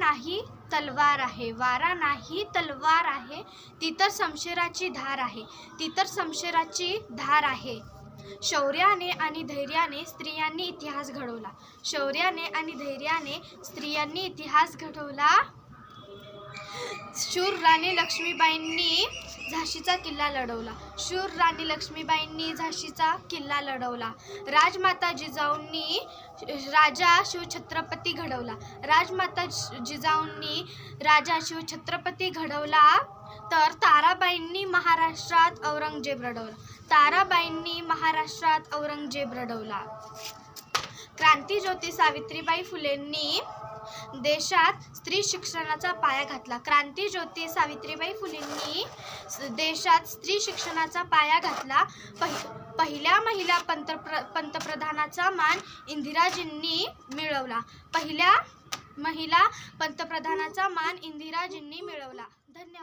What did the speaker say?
नाही तलवार आहे, वारा नाही तलवार आहे, ती तर शमशेराची धार आहे, ती तर शमशेराची धार आहे. शौर्याने आणि धैर्याने स्त्रियांनी इतिहास घडवला, शौर्याने आणि धैर्याने स्त्रियांनी इतिहास घडवला. शूर राणी लक्ष्मीबाईंनी झाशीचा किल्ला लढवला, शूर राणी लक्ष्मीबाईंनी झाशीचा किल्ला लढवला. राजमाता जिजाऊंनी राजा शिवछत्रपती घडवला, राजमाता जिजाऊंनी राजा शिवछत्रपती घडवला. तर ताराबाईंनी महाराष्ट्रात औरंगजेब लढवला, ताराबाईंनी महाराष्ट्रात औरंगजेब लढवला. क्रांतीज्योती सावित्रीबाई फुलेंनी देशात स्त्री शिक्षणाचा पाया घातला, क्रांतीज्योती सावित्रीबाई फुलेंनी देशात स्त्री शिक्षणाचा पाया घातला. पहिल्या महिला पंतप्रधानाचा मान इंदिराजींनी मिळवला, पहिल्या महिला पंतप्रधानाचा मान इंदिराजींनी मिळवला. धन्यवाद.